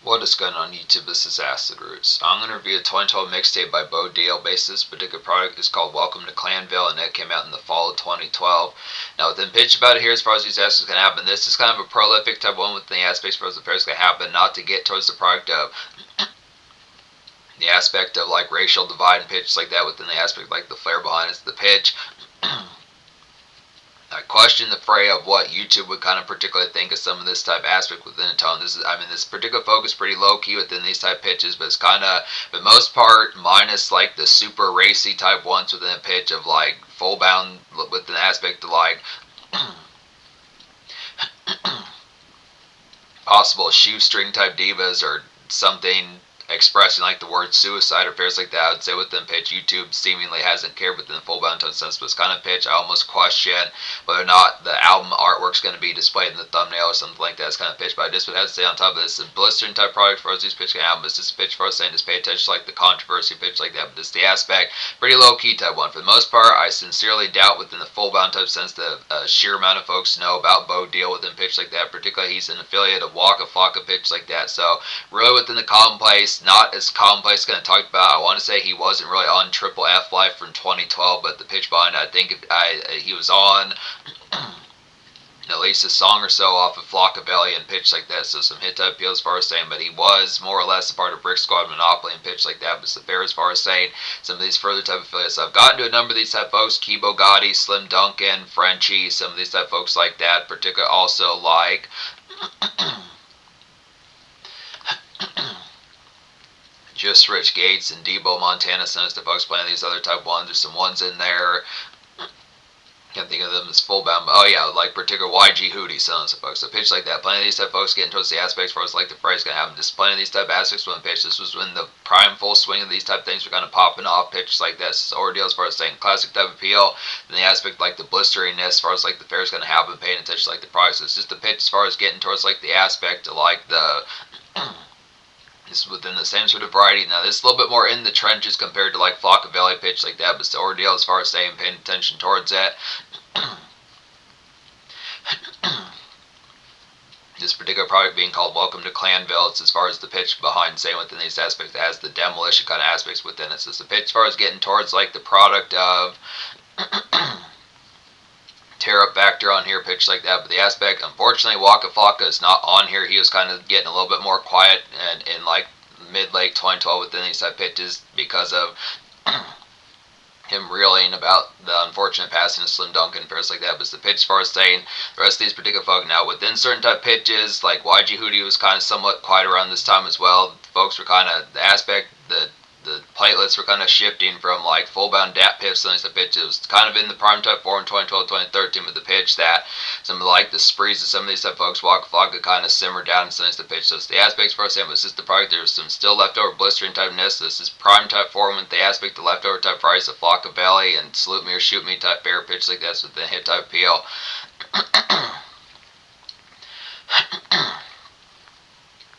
What is going on YouTube? This is Acid Roots. I'm going to review a 2012 mixtape by Bo Deal. Based this particular product is called Welcome to Klanville, and it came out in the fall of 2012. Now, within pitch about it here, as far as these aspects going to happen, this is kind of a prolific type one within the aspects as far as the affairs going to happen, not to get towards the product of the aspect of like racial divide and pitch like that within the aspect like the flair behind it, the pitch. I question the fray of what YouTube would kind of particularly think of some of this type aspect within a tone. This particular focus pretty low key within these type pitches, but it's kind of, for the most part, minus like the super racy type ones within a pitch of like full bound with an aspect of like possible shoestring type divas or something expressing like the word suicide or affairs like that. I would say within pitch, YouTube seemingly hasn't cared within the full bound tone sense, but it's kind of pitch. I almost question whether or not the album artwork's going to be displayed in the thumbnail or something like that. It's kind of pitch, but I just would have to say on top of this, a blistering type product for these pitch album. It's just a pitch for us saying just pay attention to like the controversy pitch like that, but just the aspect, pretty low key type one. For the most part, I sincerely doubt within the full bound type sense the sheer amount of folks know about Bo Deal within pitch like that. Particularly, he's an affiliate of Waka Flocka pitch like that. So really within the commonplace, not as commonplace kind of talked about. I want to say he wasn't really on Triple F Life from 2012, but the pitch behind I think he was on at least a song or so off of Flockaveli and pitch like that, so some hit type appeal as far as saying, but he was more or less a part of Brick Squad Monopoly and pitch like that, but it's fair as far as saying some of these further type affiliates. So I've gotten to a number of these type folks, Kibo Gotti, Slim Duncan, Frenchie, some of these type folks like that, particularly also like Just Rich Gates and Debo Montana, some of the folks playing these other type ones. There's some ones in there. Can't think of them as full bound, but oh yeah, like particular YG Hootie, some of folks. So pitch like that. Plenty of these type folks getting towards the aspects for us like the phrase gonna happen. Just plenty of these type aspects when pitch. This was when the prime full swing of these type things were kind of popping off. Pitches like this, ordeal as far as saying classic type appeal. Then the aspect like the blisteriness as far as like the fair is gonna happen, paying attention to like the product. So it's just the pitch as far as getting towards like the aspect of like the this is within the same sort of variety. Now, this is a little bit more in the trenches compared to like Flockaveli pitch like that, but it's the ordeal as far as saying paying attention towards it. This particular product being called Welcome to Klanville, it's as far as the pitch behind saying within these aspects, it has the demolition kind of aspects within it. So it's the pitch as far as getting towards like the product of tear up factor on here, pitch like that, but the aspect, unfortunately, Waka Flocka is not on here. He was kind of getting a little bit more quiet and in like mid-late 2012 within these type pitches because of him reeling about the unfortunate passing of Slim Duncan and affairs like that. But it's the pitch as far as saying the rest of these particular folk. Now, within certain type pitches, like YG Hootie was kind of somewhat quiet around this time as well. Folks were kind of, the aspect, the platelets were kind of shifting from like full bound DAP pips and the pitch. It was kind of in the prime type 4 in 2012, 2013 with the pitch that some of like the sprees of some of these type folks, Waka Flocka kind of simmered down and some of the pitch. So it's the aspects for us, but it's just the product. There's some still leftover blistering type ness. This is prime type 4 with the aspect of leftover type price of Flockaveli and salute me or shoot me type fair pitch like this with the hit type appeal.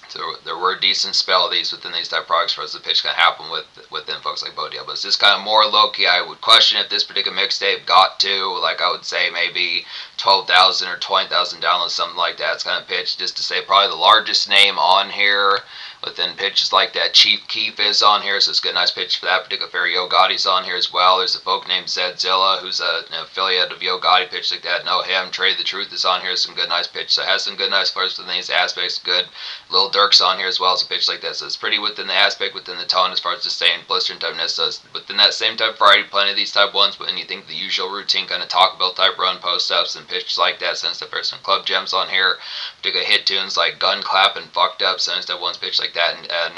So there were a decent spell of these within these type of products for us the pitch can happen within folks like Bo Deal. But it's just kind of more low key. I would question if this particular mixtape got to, like I would say maybe 12,000 or 20,000 downloads, something like that. It's kind of pitch just to say probably the largest name on here within pitches like that. Chief Keef is on here, so it's a good nice pitch for that particular fair. Yo Gotti's on here as well. There's a folk named Zedzilla who's an affiliate of Yo Gotti pitch like that. Know him. Trade the Truth is on here. Some good nice pitch. So it has some good nice flares within these aspects. Good. Lil Durk's on here as well as a pitch like that. So it's pretty within the aspect, within the tone as far as just saying blistering type ness. So it's within that same type of variety, plenty of these type ones, but then you think the usual routine kind of Taco Bell type run post ups and pitches like that. Since there's some club gems on here, particular hit tunes like Gun Clap and Fucked Up, since that one's pitch like that, and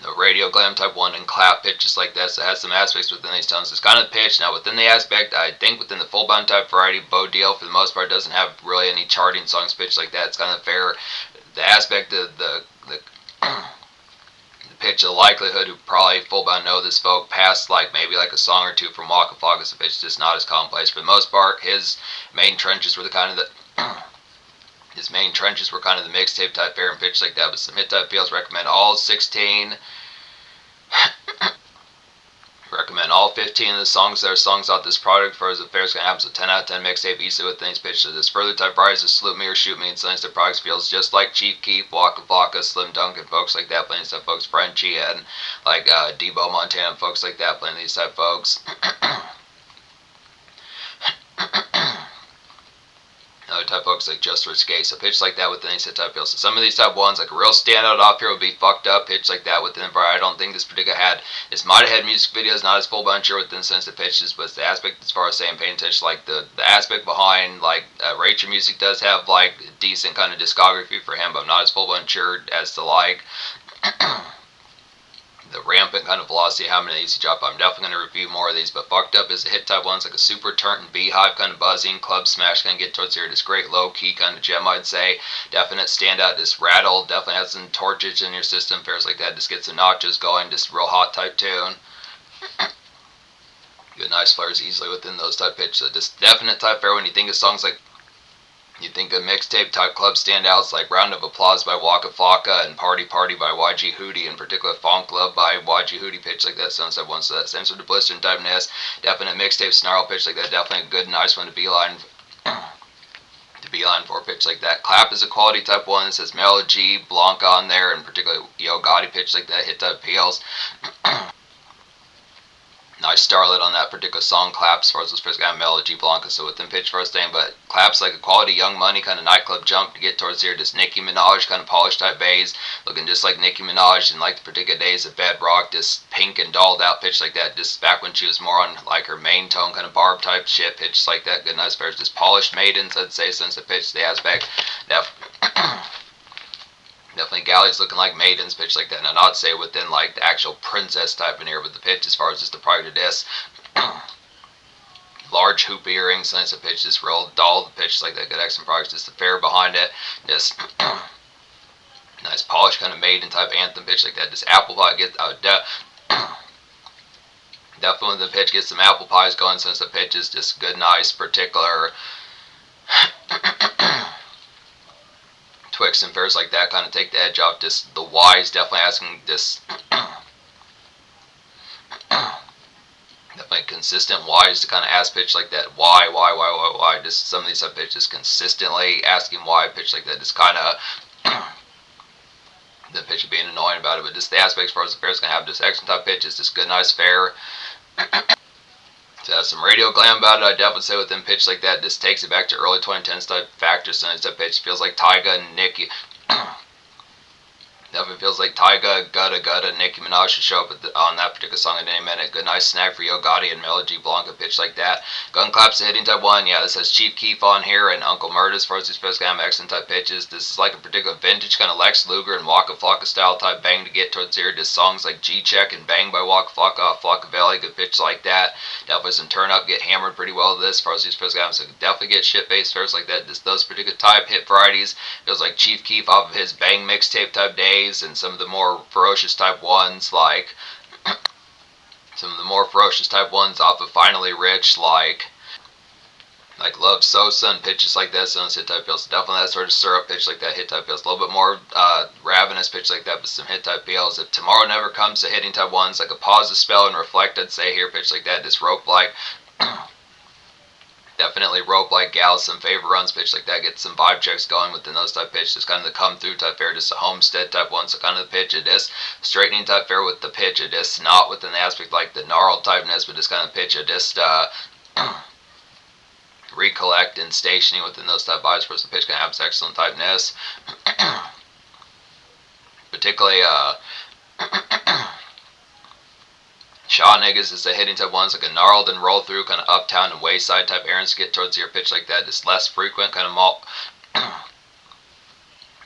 the radio glam type one and clap pitches like that. So it has some aspects within these tones. It's kind of pitch. Now within the aspect, I think within the full bound type variety, Bo Deal for the most part doesn't have really any charting songs pitched like that. It's kind of fair. The aspect of the pitch, the likelihood who probably full bound know this folk past like maybe like a song or two from Waka Flocka, so pitch just not as commonplace. For the most part, his main trenches were the kind of the his main trenches were kind of the mixtape type fair and pitch like that, but some hit type feels recommend all 16 Recommend all 15 of the songs that are songs off this product for as affairs can happen. So 10 out of 10 mixtape, easily with things pitched to this. Further type varieties of Salute Me or Shoot Me and Science that products feels just like Chief Keef, Waka Flocka, Slim Duncan, folks like that playing stuff, folks. Frenchie and like Debo Montana, folks like that playing these type folks. Other type folks like Just for Skate, so pitch like that within these type feels. So some of these type ones, like a real standout off here would be Fucked Up, pitch like that within the variety. I don't think this particular this might have had music videos, not as full buncher within the sense of pitches, but the aspect as far as saying paying attention, like the aspect behind like Rachel Music does have like decent kind of discography for him, but I'm not as full buncher as to like the rampant kind of velocity, how many of these he dropped. I'm definitely going to review more of these, but Fucked Up is a hit type one's like a super turnt and beehive kind of buzzing, club smash kind of get towards here. This great low key kind of gem, I'd say. Definite standout, this rattle, definitely has some torches in your system, fares like that, just get some notches going, just real hot type tune. Good nice flares easily within those type pitch, so just definite type fare when you think of songs like you think of mixtape type club standouts like Round of Applause by Waka Flocka and Party Party by YG Hootie, in particular Funk Love by YG Hootie, pitch like that, Sunset One, so that same sort of blister and typeness. Definite mixtape snarl pitch like that, definitely a good nice one to beeline for pitch like that. Clap is a quality type one. It says Melo G, Blanca on there, and particularly Yo Gotti pitch like that, hit type peels. Nice starlet on that particular song, Claps, as far as this first guy, Melody Blanca, so within pitch first thing, but Claps like a quality Young Money kind of nightclub jump to get towards here, just Nicki Minaj kind of polished type bass, looking just like Nicki Minaj in like the particular days of Bedrock, just pink and dolled out pitch like that, just back when she was more on like her main tone kind of barb type shit, pitch like that, good nice pairs, just polished maidens, I'd say, since the pitch, the aspect, definitely galleys looking like maidens, pitch like that. And I'd say within like the actual princess type in here with the pitch as far as just the prior to this. Large hoop earrings, nice pitch, just real dull pitch like that. Good excellent products, just the fair behind it. Just nice polished kind of maiden type anthem pitch like that. Just apple pie get definitely the pitch gets some apple pies going since the pitch is just good, nice, particular. Twix and fairs like that kind of take the edge off. Just the Y's definitely asking this. Definitely consistent Y's to kind of ask pitch like that. Why? Just some of these sub pitches consistently asking why pitch like that. Just kind of the pitch being annoying about it, but just the aspects as far as the fair's gonna have just excellent type pitches. Just good, nice fair. To have some radio glam about it, I definitely say within pitch like that, this takes it back to early 2010s type factors. So type pitch feels like Tyga and Nicki. Definitely feels like Tyga, Gutta, Nicki Minaj should show up on that particular song in any minute. Good nice snag for Yo Gotti and Melody Blanca pitch like that. Gun claps the hitting type one. Yeah, this has Chief Keef on here and Uncle Murda as far as these supposed to have excellent type pitches. This is like a particular vintage kind of Lex Luger and Waka Flocka style type bang to get towards here. Just songs like G-Check and Bang by Waka Flocka, Flockaveli, good pitch like that. Definitely some turn up, get hammered pretty well to this as far as these supposed to have. So definitely get shit based fairs like that. Just those particular type hit varieties. Feels like Chief Keef off of his Bang mixtape type days and some of the more ferocious type ones like off of Finally Rich like Love Sosa and pitches like that, so hit type feels definitely that sort of syrup pitch like that, hit type feels a little bit more ravenous pitch like that, but some hit type feels. If Tomorrow Never Comes to hitting type ones, like a pause, a spell, and reflect, I'd say here pitch like that, just rope like definitely rope like gals, some favor runs pitch like that, get some vibe checks going within those type pitch, just kind of the come through type fair, just a homestead type one, so kind of the pitch it is straightening type fair with the pitch it is not within the aspect like the gnarled typeness, but just kind of pitch it just recollect and stationing within those type vibes for the pitch can have excellent typeness. Particularly Shaw niggas is the hitting type ones, like a gnarled and roll through kind of uptown and wayside type errands to get towards your pitch like that. Just less frequent kind of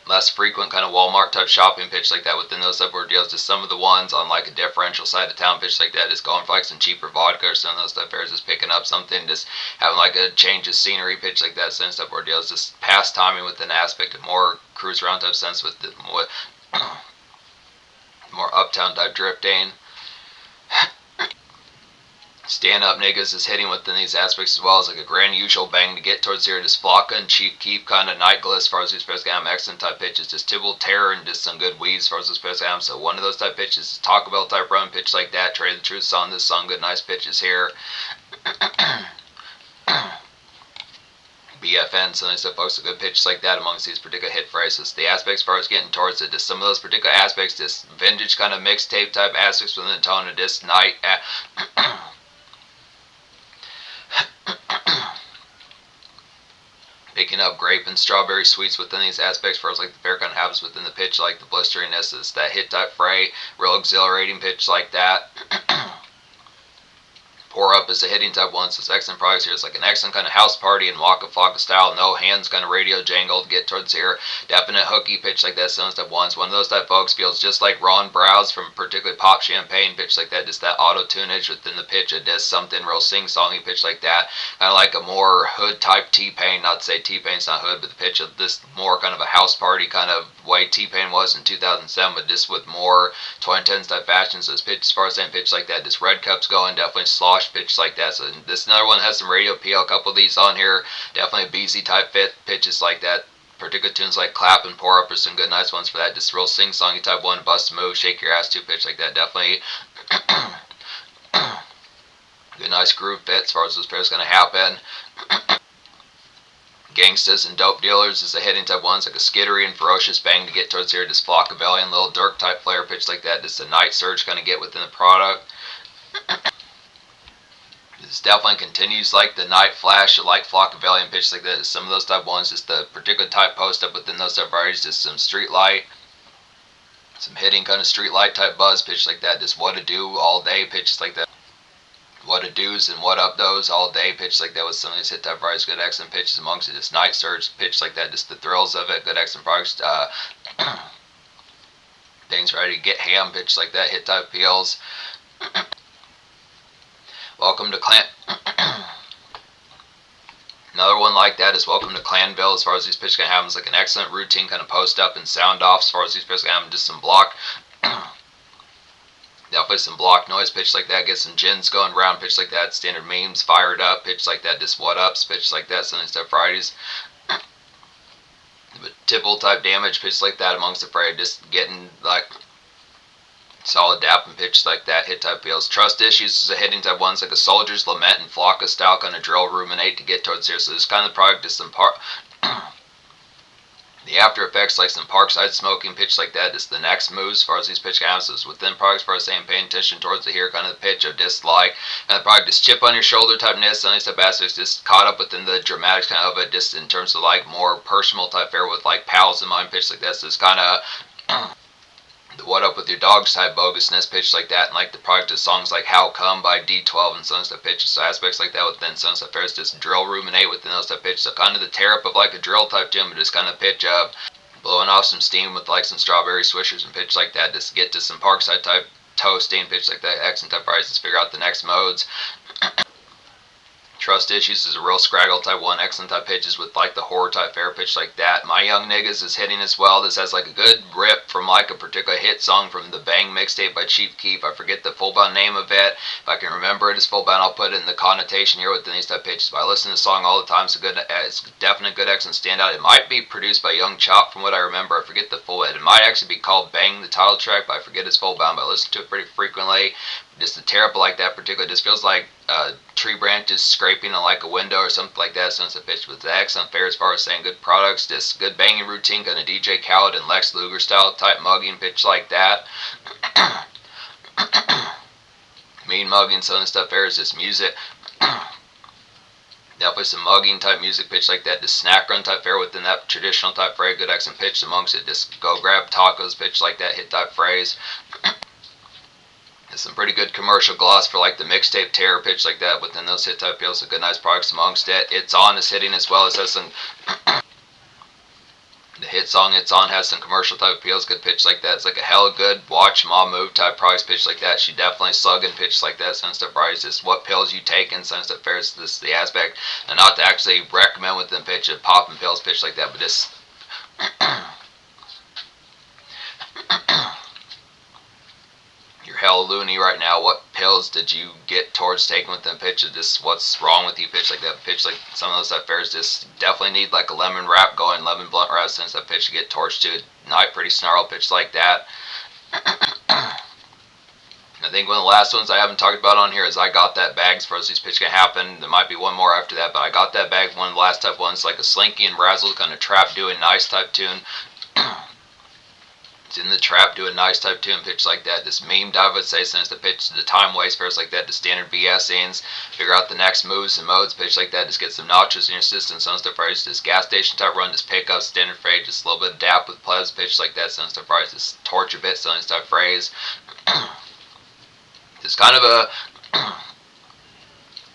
Walmart type shopping pitch like that within those type of deals. Just some of the ones on like a differential side of town pitch like that, just going for like some cheaper vodka or some of those type fairs, just picking up something, just having like a change of scenery pitch like that, some type of deals, just past timing with an aspect of more cruise around type sense with the more uptown type drifting. Stand-up niggas is hitting within these aspects as well as like a grand usual bang to get towards here. Just Flocka and Chief Keep kind of night glass as far as these supposed to have excellent type pitches. Just Tibble Terror and just some good weaves as far as these supposed to have. So one of those type pitches is Taco Bell type run pitch like that. Trade the Truth song, this song, good nice pitches here. BFN, so they said folks a good pitches like that amongst these particular hit phrases. The aspects as far as getting towards it, just some of those particular aspects, this vintage kind of mixtape type aspects within the tone of this night. Picking up grape and strawberry sweets within these aspects, for like the fair kind of happens within the pitch, like the blisteriness is that hit type fray, real exhilarating pitch like that. Pour Up is a hitting type one, so it's excellent products here. It's like an excellent kind of house party and Waka Flocka style, no hands kind of radio jangle to get towards here. Definite hooky pitch like that, sounds type ones. One of those type folks feels just like Ron Browse from particularly Pop Champagne pitch like that, just that auto tunage within the pitch. It does something real sing-songy pitch like that. Kind of like a more hood type T-Pain, not to say T-Pain's not hood, but the pitch of this more kind of a house party kind of way T-Pain was in 2007, but just with more 2010s type fashion. So this pitch, as far as saying pitch like that, this red cup's going, definitely slosh pitch like that. So this another one has some radio appeal. A couple of these on here, definitely BZ type pitches like that. Particular tunes like Clap and Pour Up are some good nice ones for that. Just real sing-songy type one, bust a move, shake your ass to pitch like that. Definitely good nice groove fit as far as this pair's going to happen. Gangstas and Dope Dealers is a hitting type ones, like a skittery and ferocious bang to get towards here. Just Flockaveli and Lil Durk type flare pitch like that. Just a night surge kind of get within the product. This definitely continues like the night flash, like Flockaveli and pitch like that. Some of those type ones, just the particular type post up within those type varieties, just some street light, some hitting kind of street light type buzz pitch like that. Just what to do all day pitches like that. What to do's and what up those all day pitch like that with some of these hit type varieties. Good excellent pitches amongst it. Just night surge pitch like that. Just the thrills of it. Good excellent products. Things ready to get ham pitch like that. Hit type peels. Welcome to Another one like that is Welcome to Klanville. As far as these pitches can happen, it's like an excellent routine kind of post up and sound off. As far as these pitches can happen, just some block. Definitely some block noise pitch like that. Get some gins going around pitch like that. Standard memes fired up pitch like that. Just what ups pitch like that. Sunday stuff Fridays. But tipple type damage pitch like that amongst the fray. Just getting like solid dap and pitch like that. Hit type feels. Trust Issues is a hitting type ones, like a Soldier's Lament and Flocka style kind of drill ruminate to get towards here. So this kind of product is some the after effects, like some parkside smoking pitch like that, is the next moves as far as these pitch ounces within products. As far as saying paying attention towards the here kind of the pitch of dislike, and the product is chip on your shoulder typeness, and these type aspects just caught up within the dramatics kind of it, just in terms of like more personal type fare with like pals in mind pitch like that. So it's kind of the what up with your dogs type bogusness pitch like that, and like the product of songs like How Come by D12 and some stuff pitches. So aspects like that within some stuff fares just drill ruminate within those type pitches. So kind of the tear up of like a drill type tune, but just kind of pitch of blowing off some steam with like some strawberry swishers and pitch like that, just get to some parkside type toasting pitch like that, excellent type prices, figure out the next modes. Trust Issues is a real scraggle type one, excellent type pitches with like the horror type fair pitch like that. My Young Niggas is hitting as well. This has like a good rip from like a particular hit song from the Bang Mixtape by Chief Keef. I forget the full bound name of it. If I can remember it as full bound, I'll put it in the connotation here within these type pitches. But I listen to the song all the time. It's a good, it's definitely good, excellent standout. It might be produced by Young Chop from what I remember. I forget the full. It might actually be called Bang, the title track, but I forget it's full bound. But I listen to it pretty frequently. Just the tear up like that particular, just feels like tree branches scraping on like a window or something like that. So it's a pitch with the excellent fair as far as saying good products, just good banging routine, kind of DJ Khaled and Lex Luger style type mugging pitch like that. Mean mugging, some of the stuff there is just music. Definitely some mugging type music pitch like that. Just snack run type fare within that traditional type phrase. Good excellent pitch amongst it. Just go grab tacos pitch like that. Hit type phrase. Some pretty good commercial gloss for like the mixtape terror pitch like that within those hit type feels. Some good nice products amongst it. It's On is hitting as well as has some the hit song It's On has some commercial type appeals, good pitch like that. It's like a hella good watch mom move type products pitch like that. She definitely slugging pitch like that. Some stuff right, just what pills you take and some stuff fares. This is the aspect, and not to actually recommend with them pitch of popping pills pitch like that, but just hella loony right now. What pills did you get towards taking with them pitch? Just what's wrong with you? Pitch like that. Pitch like some of those type fairs just definitely need like a lemon wrap going, lemon blunt wrap since that pitch to get torched to. Not pretty snarl pitch like that. I think one of the last ones I haven't talked about on here is I got that bag as far as these pitch can happen. There might be one more after that, but I got that bag. One of the last type ones, like a Slinky and Razzle kind of trap doing nice type tune. It's in the trap doing nice type tune pitch like that. This meme dive, I would say, since the pitch, the time waste fairs like that, the standard BS scenes, figure out the next moves and modes pitch like that. Just get some notches in your system. Some stuff right, this gas station type run, just pick up standard phrase, just a little bit of dap with plebs pitch like that. Some stuff right, just torch a bit, some stuff phrase. It's kind of a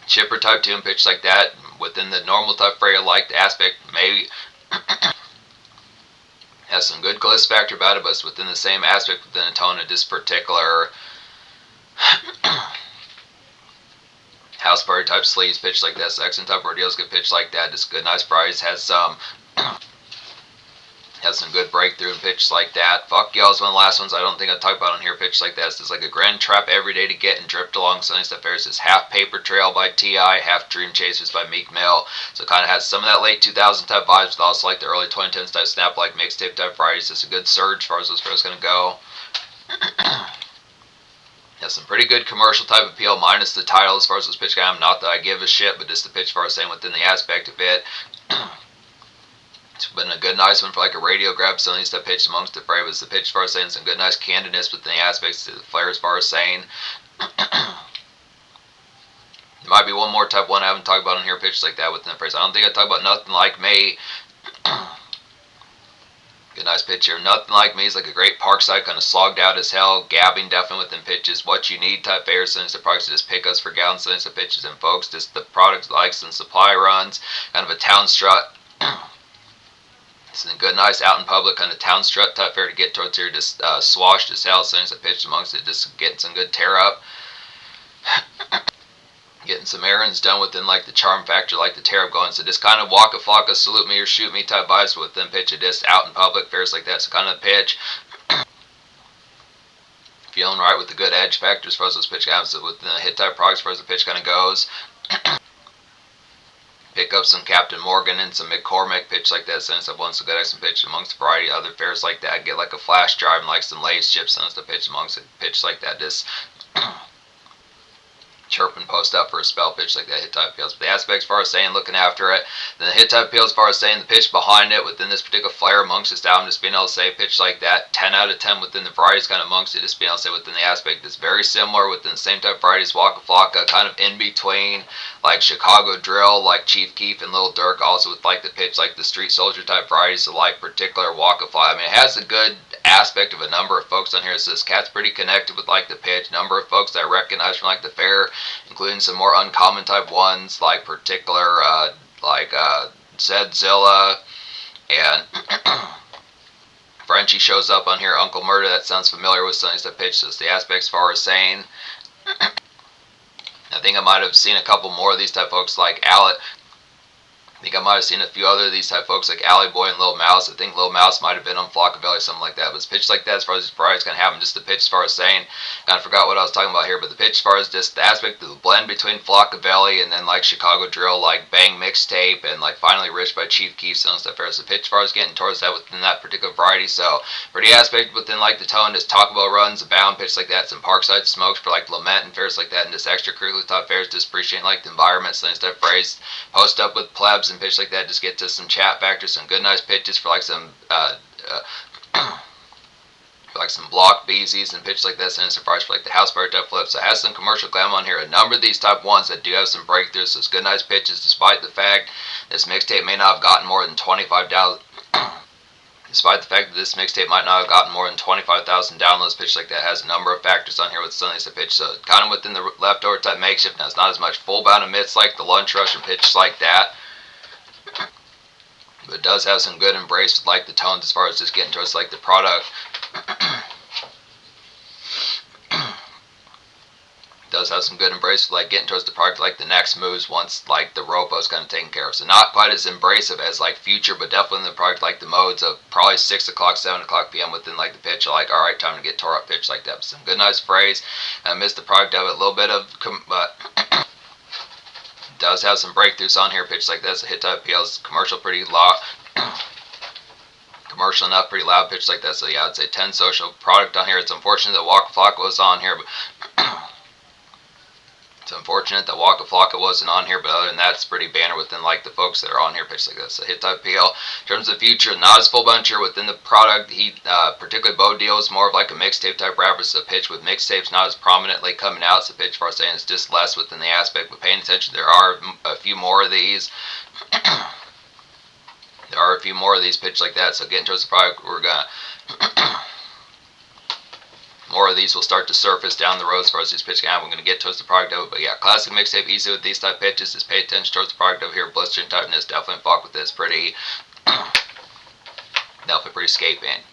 chipper type tune pitch like that. Within the normal type fray, I like the aspect, maybe has some good gliss factor about it, but it's within the same aspect within the tone of this particular house party type sleeves pitch like that. Section type ordeals get pitched like that. Just good, nice price. Has some good breakthrough and pitch like that. Fuck y'all is one of the last ones I don't think I talked about on here. Pitch like that. It's just like a grand trap every day to get and drift along sunny stuff. There's this half Paper Trail by T.I., half Dream Chasers by Meek Mill. So it kind of has some of that late 2000 type vibes, but also like the early 2010s type snap like mixtape type varieties. It's a good surge as far as those pros gonna go. Has some pretty good commercial type appeal, minus the title as far as this pitch guy. Not that I give a shit, but just the pitch as far as saying within the aspect of it. It's been a good, nice one for like a radio grab. Some of these stuff pitched amongst the fray, but it's the pitch as far as saying some good, nice candidness within the aspects of the flair as far as saying. There might be one more type one I haven't talked about in here, pitches like that within the phrase. I don't think I talked about Nothing Like Me. Good, nice pitch here. Nothing Like Me is like a great parkside, kind of slogged out as hell, gabbing definitely within pitches. What you need type fair, since the products just pick us for gallons, since the pitches and folks, just the products likes and supply runs, kind of a town strut. It's a good, nice out in public kind of town strut type fair to get towards here, just swashed as hell, since the pitch amongst it, just getting some good tear up. Getting some errands done within like the charm factor, like the tear up going. So just kind of Waka Flocka, salute me or shoot me type vibes within pitch of just out in public fairs like that. So kind of pitch. Feeling right with the good edge factor as far as this pitch comes. So within the hit type products as far as the pitch kind of goes. Pick up some Captain Morgan and some McCormick pitch like that. Since I've won some good excellent pitch amongst a variety of other fairs like that. Get like a flash drive and like some Lay's chips since the pitch amongst a pitch like that. Just chirp and post up for a spell pitch like that. Hit type appeals. But the aspects as far as saying looking after it. Then the hit type appeals as far as saying the pitch behind it within this particular flair amongst this album. Just being able to say pitch like that. 10 out of 10 within the varieties kind of amongst it. Just being able to say within the aspect that's very similar within the same type of varieties. Waka Flocka kind of in between. Like Chicago Drill, like Chief Keef and Lil Durk, also with like the pitch, like the Street Soldier type varieties, so like particular Waka Flocka. I mean, it has a good aspect of a number of folks on here. So this cat's pretty connected with like the pitch. Number of folks that I recognize from like the fair, including some more uncommon type ones, like particular, Zedzilla, and Frenchie shows up on here. Uncle Murder, that sounds familiar with some of the pitch. So it's the aspects as far as saying. I think I might have seen a couple more of these type folks like Alec. I think I might have seen a few other of these type folks like Alley Boy and Lil Mouse. I think Lil Mouse might have been on Flockaveli or something like that. But it's pitched like that as far as these varieties can happen. Just the pitch as far as saying, kind of forgot what I was talking about here, but the pitch as far as just the aspect of the blend between Flockaveli and then like Chicago Drill, like Bang Mixtape, and like Finally Rich by Chief Keef and stuff. There's the pitch as far as getting towards that within that particular variety. So pretty aspect within like the tone, just Taco Bell runs, Abound, pitch like that, some Parkside smokes for like Lament and fairs like that, and just extracurricular type fairs, just appreciating like the environment, so instead of phrase, post up with plebs and pitch like that, just get to some chat factors, some good nice pitches for like some like some block BZs and pitch like that, and surprise for like the house party type flips. So it has some commercial glam on here. A number of these type ones that do have some breakthroughs, so it's good nice pitches, despite the fact this mixtape may not have gotten more than 25,000. Despite the fact that this mixtape might not have gotten more than 25,000 downloads, pitch like that has a number of factors on here with some of these pitch. So kind of within the leftover type makeshift. Now it's not as much full bound amidst like the lunch rush and pitch like that. But it does have some good embrace with like the tones as far as just getting towards like the product. It does have some good embrace for like getting towards the product, like the next moves once like the ropo is kind of taken care of. So not quite as embracive as like future, but definitely in the product like the modes of probably 6 o'clock, 7 o'clock p.m. within like the pitch. Like, all right, time to get tore up pitch like that. Some good nice phrase. I missed the product of it a little bit of, but does have some breakthroughs on here. Pitch like this, a hit type PL's commercial pretty loud. Commercial enough, pretty loud pitch like that. So yeah, I'd say 10 social product on here. It's unfortunate that Waka Flocka was on here, but it's unfortunate that Waka Flocka wasn't on here, but other than that, it's pretty banner within like the folks that are on here. Pitch like this, a hit type PL. In terms of future, not as full bunch here within the product. He particularly Bo Deal is more of like a mixtape type rapper. So pitch with mixtapes not as prominently coming out. So pitch for saying it's just less within the aspect. But paying attention, there are a few more of these. There are a few more of these pitch like that. So getting towards the product, we're gonna more of these will start to surface down the road as far as these pitching out. We're going to get towards the product of it. But yeah, classic mixtape, easy with these type pitches. Just pay attention towards the product over here. Blistering tightness, definitely fuck with this. Pretty, definitely pretty escaping.